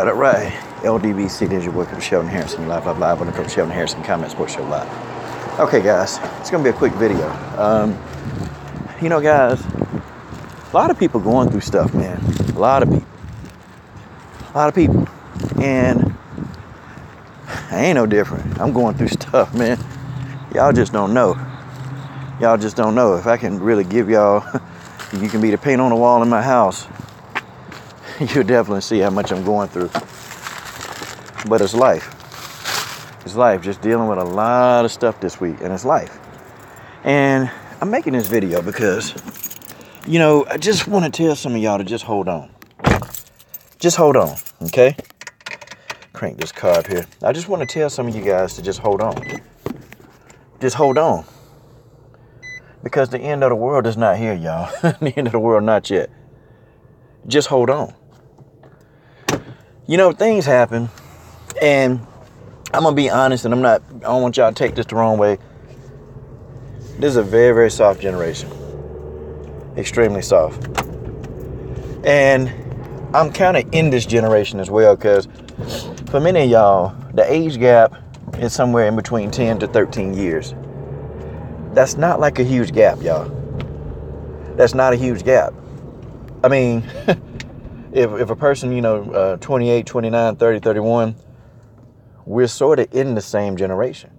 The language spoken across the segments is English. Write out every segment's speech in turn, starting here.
right. LDBC, there's your boy, Coach Sheldon Harrison. You live on the Coach Sheldon Harrison Comment Sports Show live. Okay, guys, it's going to be a quick video. Guys, a lot of people going through stuff, man. A lot of people. And I ain't no different. I'm going through stuff, man. Y'all just don't know. If I can really give y'all, you can be the paint on the wall in my house. You'll definitely see how much I'm going through. But it's life. It's life. Just dealing with a lot of stuff this week. And it's life. And I'm making this video because, I just want to tell some of y'all to just hold on. Just hold on, okay? Crank this car up here. I just want to tell some of you guys to just hold on. Just hold on. Because the end of the world is not here, y'all. The end of the world, not yet. Just hold on. Things happen. And I'm going to be honest, and I don't want y'all to take this the wrong way. This is a very, very soft generation. Extremely soft. And I'm kind of in this generation as well, because for many of y'all, the age gap is somewhere in between 10 to 13 years. That's not like a huge gap, y'all. That's not a huge gap. I mean, if a person, 28, 29, 30, 31, we're sort of in the same generation.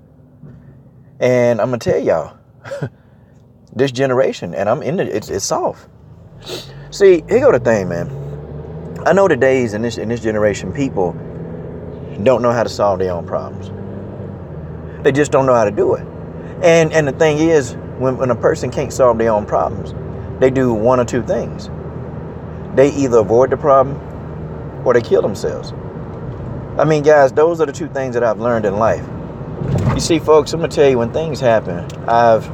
And I'm going to tell y'all, this generation, and I'm in it, it's soft. See, here go the thing, man. I know the days in this generation, people don't know how to solve their own problems. They just don't know how to do it. And the thing is, when a person can't solve their own problems, they do one or two things. They either avoid the problem or they kill themselves. I mean, guys, those are the two things that I've learned in life. You see, folks, I'm going to tell you, when things happen, I've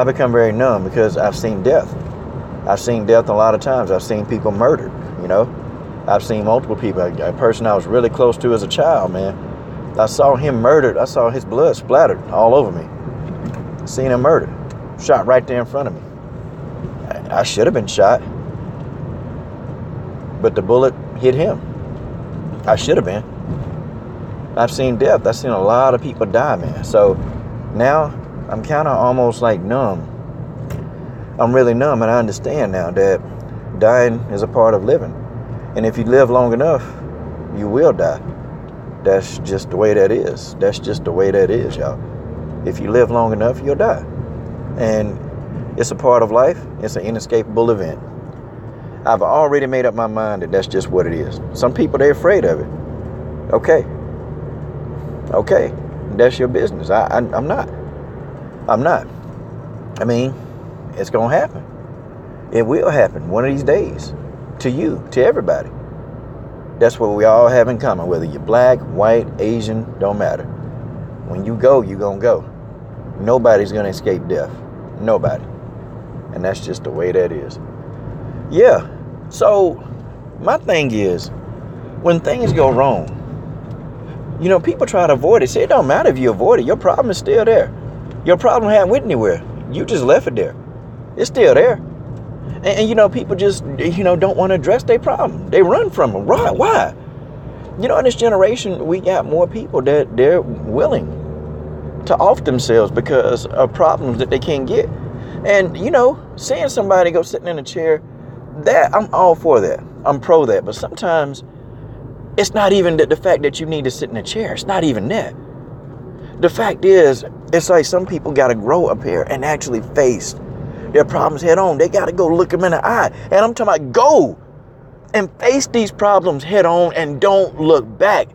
become very numb because I've seen death. I've seen death a lot of times. I've seen people murdered, I've seen multiple people. A person I was really close to as a child, man. I saw him murdered. I saw his blood splattered all over me. Seen him murdered. Shot right there in front of me. I should have been shot. But the bullet hit him. I should have been. I've seen death. I've seen a lot of people die, man. So now I'm kind of almost like numb. I'm really numb, and I understand now that dying is a part of living. And if you live long enough, you will die. That's just the way that is. That's just the way that is, y'all. If you live long enough, you'll die. And it's a part of life. It's an inescapable event. I've already made up my mind that that's just what it is. Some people, they're afraid of it. Okay. That's your business. I'm not. I mean, it's going to happen. It will happen one of these days. To you, to everybody. That's what we all have in common. Whether you're black, white, Asian, don't matter. When you go, you're going to go. Nobody's going to escape death. Nobody. And that's just the way that is. Yeah. So, my thing is, when things go wrong, people try to avoid it. Say, it don't matter if you avoid it. Your problem is still there. Your problem hadn't went anywhere. You just left it there. It's still there. And people just, don't want to address their problem. They run from them. Right? Why? In this generation, we got more people that they're willing to off themselves because of problems that they can't get. And, seeing somebody go sitting in a chair, that I'm all for that. I'm pro that. But sometimes it's not even the fact that you need to sit in a chair. It's not even that. The fact is, it's like some people got to grow up here and actually face their problems head on. They got to go look them in the eye. And I'm talking about go and face these problems head on and don't look back.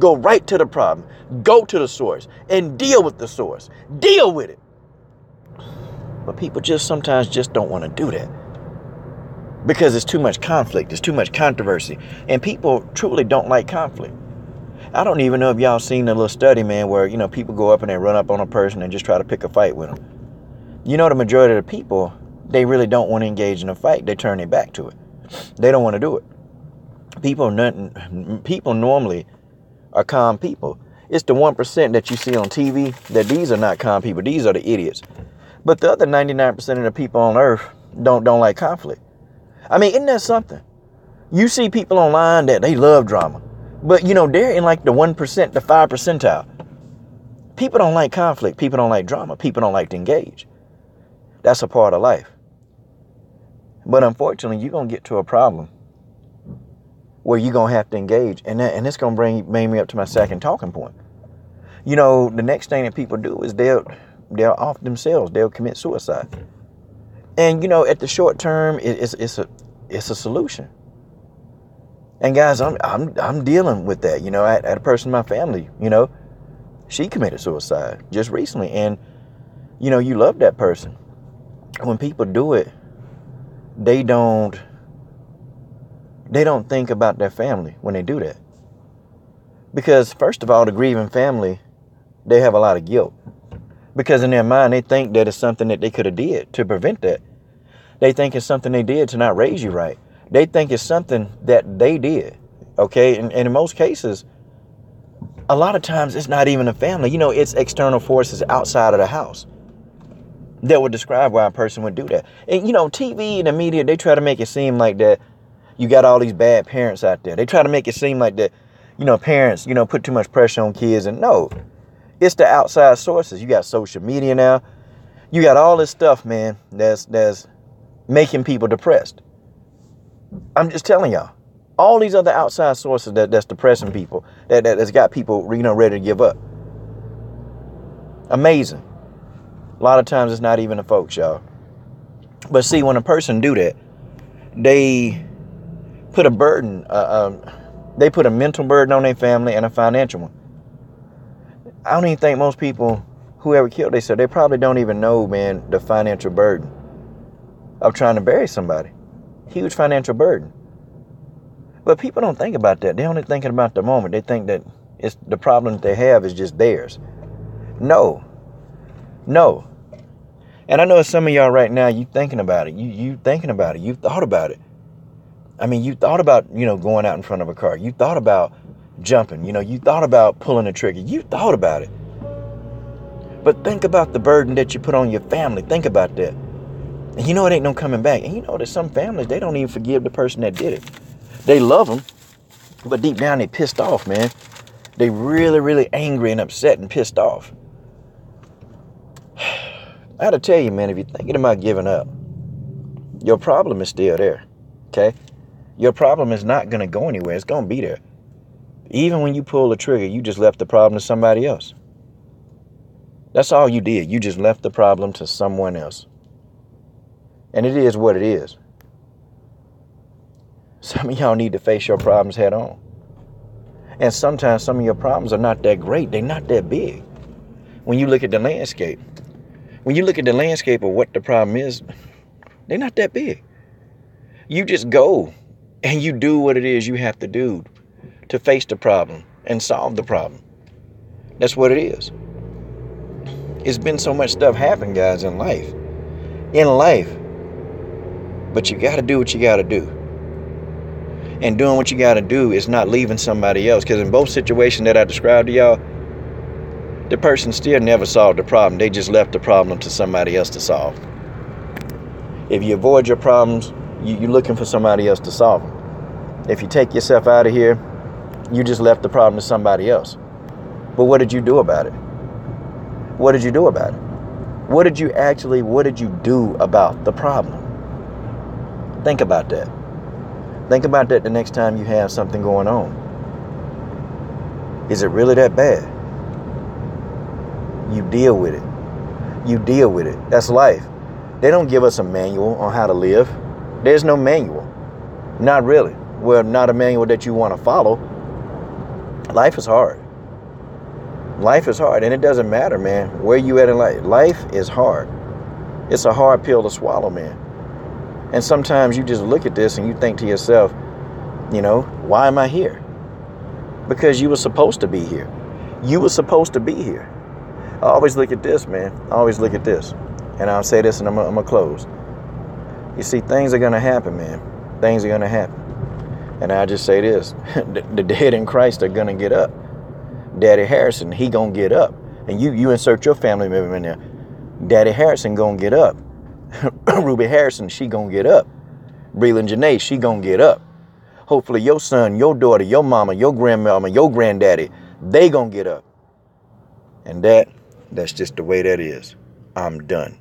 Go right to the problem. Go to the source and deal with the source. Deal with it. But people just sometimes just don't want to do that because it's too much conflict. It's too much controversy. And people truly don't like conflict. I don't even know if y'all seen the little study, man, where, people go up and they run up on a person and just try to pick a fight with them. The majority of the people, they really don't want to engage in a fight. They turn their back to it. They don't want to do it. People normally are calm people. It's the 1% that you see on TV that these are not calm people. These are the idiots. But the other 99% of the people on earth don't like conflict. I mean, isn't that something? You see people online that they love drama. But, they're in like the 1%, the 5 percentile. People don't like conflict. People don't like drama. People don't like to engage. That's a part of life. But unfortunately, you're going to get to a problem where you're going to have to engage. And it's going to bring me up to my second talking point. The next thing that people do is they'll off themselves. They'll commit suicide. And, at the short term, it's a solution. And guys, I'm dealing with that. I had a person in my family, she committed suicide just recently. And, you love that person. When people do it, they don't think about their family when they do that. Because first of all, the grieving family, they have a lot of guilt. Because in their mind, they think that it's something that they could have did to prevent that. They think it's something they did to not raise you right. They think it's something that they did. Okay? And in most cases, a lot of times it's not even a family. It's external forces outside of the house that would describe why a person would do that. And, TV and the media, they try to make it seem like that you got all these bad parents out there. They try to make it seem like that, parents, put too much pressure on kids. And no, it's the outside sources. You got social media now. You got all this stuff, man, that's making people depressed. I'm just telling y'all, all these other outside sources that's depressing people, that's got people, ready to give up. Amazing. A lot of times it's not even the folks, y'all. But see, when a person do that, they put a burden, they put a mental burden on their family and a financial one. I don't even think most people, whoever killed themselves, they probably don't even know, man, the financial burden of trying to bury somebody. Huge financial burden. But people don't think about that. They're only thinking about the moment. They think that it's the problem that they have is just theirs. No. And I know some of y'all right now, you thinking about it. You thinking about it. You thought about it. I mean, you thought about, going out in front of a car. You thought about jumping. You thought about pulling the trigger. You thought about it. But think about the burden that you put on your family. Think about that. And it ain't no coming back. And that some families, they don't even forgive the person that did it. They love them, but deep down they pissed off, man. They really, really angry and upset and pissed off. I gotta tell you, man, if you're thinking about giving up, your problem is still there, okay? Your problem is not gonna go anywhere. It's gonna be there. Even when you pull the trigger, you just left the problem to somebody else. That's all you did. You just left the problem to someone else. And it is what it is. Some of y'all need to face your problems head on. And sometimes some of your problems are not that great. They're not that big. When you look at the landscape, of what the problem is, they're not that big. You just go and you do what it is you have to do to face the problem and solve the problem. That's what it is. It's been so much stuff happen, guys, in life. But you got to do what you got to do. And doing what you got to do is not leaving somebody else. Because in both situations that I described to y'all, the person still never solved the problem. They just left the problem to somebody else to solve. If you avoid your problems, you're looking for somebody else to solve them. If you take yourself out of here, you just left the problem to somebody else. But what did you do about it? What did you do about it? What did you do about the problem? Think about that. Think about that the next time you have something going on. Is it really that bad? You deal with it. That's life. They don't give us a manual on how to live. There's no manual. Not really. Well, not a manual that you want to follow. Life is hard. And it doesn't matter, man, where you at in life. Life is hard. It's a hard pill to swallow, man. And sometimes you just look at this and you think to yourself, why am I here? Because you were supposed to be here. I always look at this, man. And I'll say this and I'm going to close. You see, things are going to happen, man. Things are going to happen. And I just say this. The dead in Christ are going to get up. Daddy Harrison, he going to get up. And you insert your family member in there. Daddy Harrison going to get up. Ruby Harrison, she going to get up. Breland Janae, she going to get up. hopefully your son, your daughter, your mama, your grandmama, your granddaddy, they gonna get up. And that's just the way that is. I'm done.